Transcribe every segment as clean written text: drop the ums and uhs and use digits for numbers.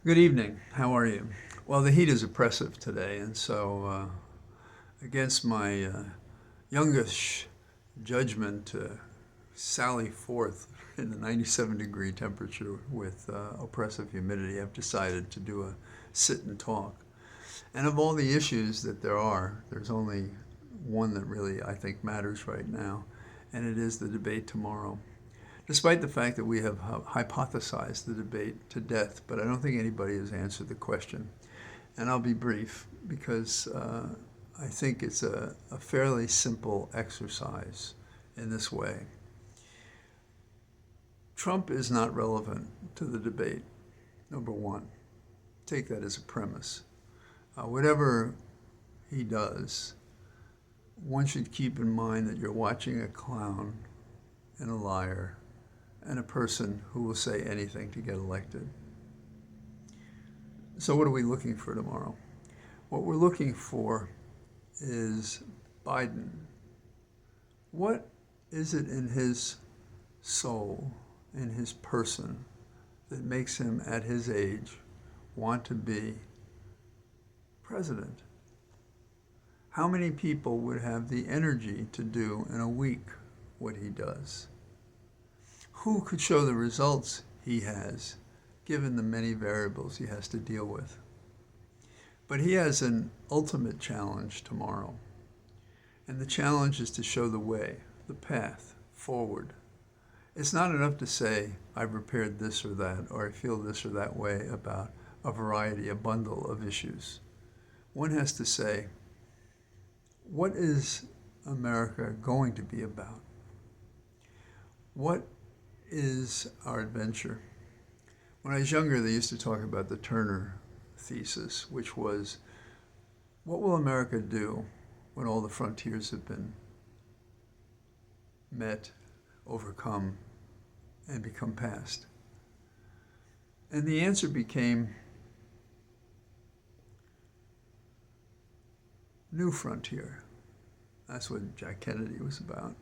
Good evening. How are you? Well, the heat is oppressive today, and so against my youngish judgment to sally forth in the 97-degree temperature with oppressive humidity, I've decided to do a sit and talk. And of all the issues that there are, there's only one that really I think matters right now, and it is the debate tomorrow. Despite the fact that we have hypothesized the debate to death, but I don't think anybody has answered the question. And I'll be brief because I think it's a fairly simple exercise in this way. Trump is not relevant to the debate, number one. Take that as a premise. Whatever he does, one should keep in mind that you're watching a clown and a liar and a person who will say anything to get elected. So what are we looking for tomorrow? What we're looking for is Biden. What is it in his soul, in his person, that makes him, at his age, want to be president? How many people would have the energy to do in a week what he does? Who could show the results he has, given the many variables he has to deal with? But he has an ultimate challenge tomorrow. And the challenge is to show the way, the path forward. It's not enough to say, I've prepared this or that, or I feel this or that way about a variety, a bundle of issues. One has to say, what is America going to be about? What is our adventure? When I was younger, they used to talk about the Turner thesis, which was, what will America do when all the frontiers have been met, overcome, and become past? And the answer became New Frontier. That's what Jack Kennedy was about.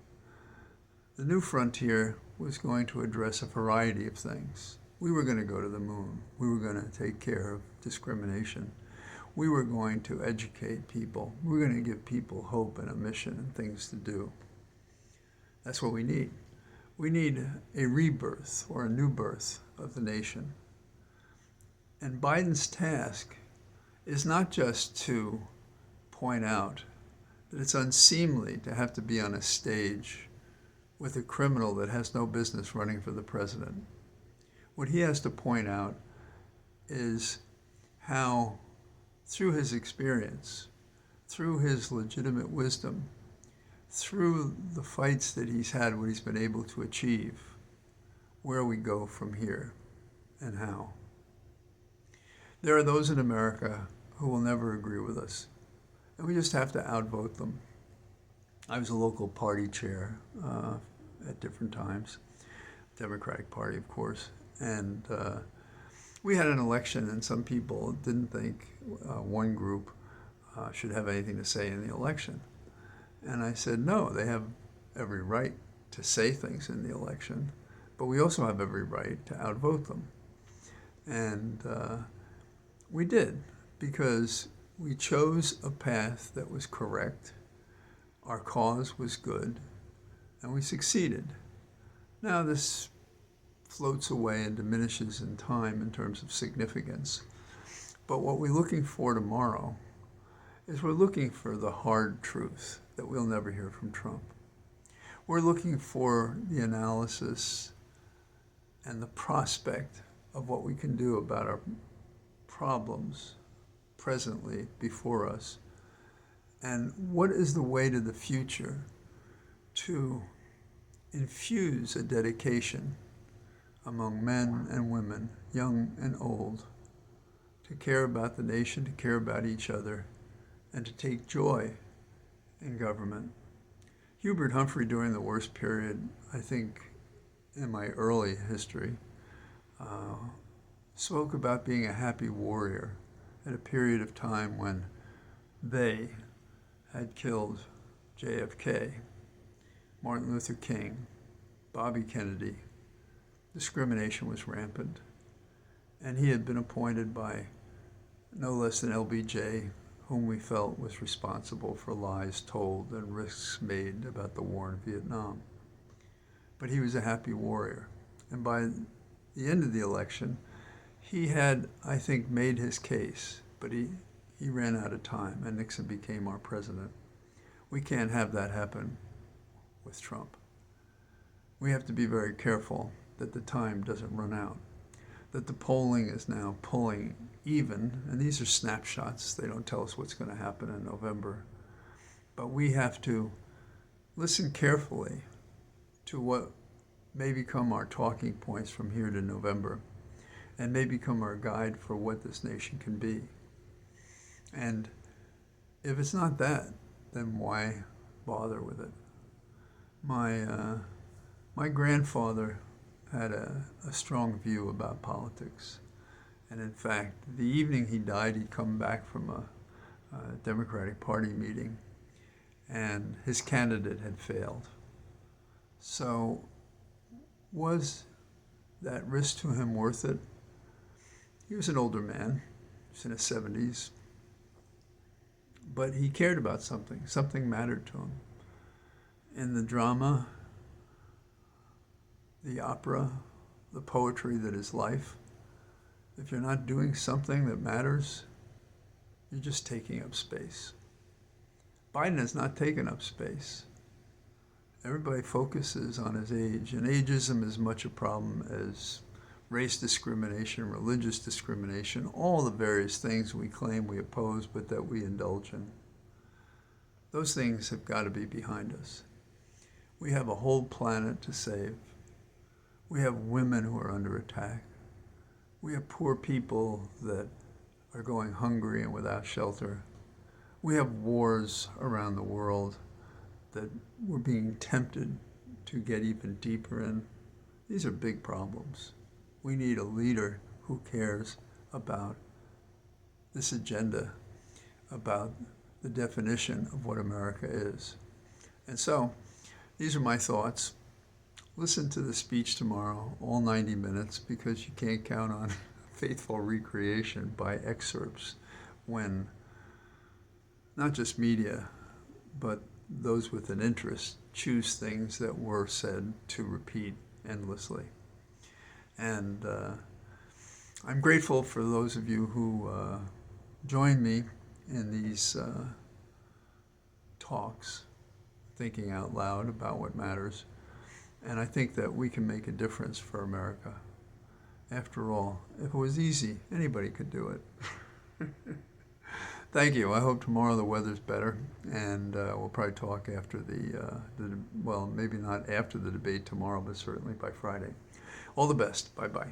The New Frontier was going to address a variety of things. We were going to go to the moon. We were going to take care of discrimination. We were going to educate people. We were going to give people hope and a mission and things to do. That's what we need. We need a rebirth or a new birth of the nation. And Biden's task is not just to point out that it's unseemly to have to be on a stage with a criminal that has no business running for the president. What he has to point out is how, through his experience, through his legitimate wisdom, through the fights that he's had, what he's been able to achieve, where we go from here and how. There are those in America who will never agree with us, and we just have to outvote them. I was a local party chair at different times, Democratic Party, of course, and we had an election, and some people didn't think one group should have anything to say in the election. And I said, no, they have every right to say things in the election, but we also have every right to outvote them. And we did, because we chose a path that was correct, our cause was good, and we succeeded. Now this floats away and diminishes in time in terms of significance. But what we're looking for tomorrow is we're looking for the hard truth that we'll never hear from Trump. We're looking for the analysis and the prospect of what we can do about our problems presently before us, and what is the way to the future to infuse a dedication among men and women, young and old, to care about the nation, to care about each other, and to take joy in government. Hubert Humphrey, during the worst period, I think, in my early history, spoke about being a happy warrior at a period of time when they had killed JFK, Martin Luther King, Bobby Kennedy. Discrimination was rampant. And he had been appointed by no less than LBJ, whom we felt was responsible for lies told and risks made about the war in Vietnam. But he was a happy warrior. And by the end of the election, he had, I think, made his case, but he ran out of time, and Nixon became our president. We can't have that happen with Trump. We have to be very careful that the time doesn't run out, that the polling is now pulling even, and these are snapshots. They don't tell us what's going to happen in November. But we have to listen carefully to what may become our talking points from here to November, and may become our guide for what this nation can be. And if it's not that, then why bother with it? My grandfather had a strong view about politics. And in fact, the evening he died, he'd come back from a Democratic Party meeting, and his candidate had failed. So was that risk to him worth it? He was an older man, he was in his 70s, but he cared about something. Something mattered to him. In the drama, the opera, the poetry that is life, if you're not doing something that matters, you're just taking up space. Biden has not taken up space. Everybody focuses on his age, and ageism is much a problem as race discrimination, religious discrimination, all the various things we claim we oppose but that we indulge in. Those things have got to be behind us. We have a whole planet to save. We have women who are under attack. We have poor people that are going hungry and without shelter. We have wars around the world that we're being tempted to get even deeper in. These are big problems. We need a leader who cares about this agenda, about the definition of what America is. And so, these are my thoughts. Listen to the speech tomorrow, all 90 minutes, because you can't count on faithful recreation by excerpts when not just media, but those with an interest choose things that were said to repeat endlessly. And I'm grateful for those of you who join me in these talks, thinking out loud about what matters. And I think that we can make a difference for America. After all, if it was easy, anybody could do it. Thank you. I hope tomorrow the weather's better, and we'll probably talk after well, maybe not after the debate tomorrow, but certainly by Friday. All the best. Bye-bye.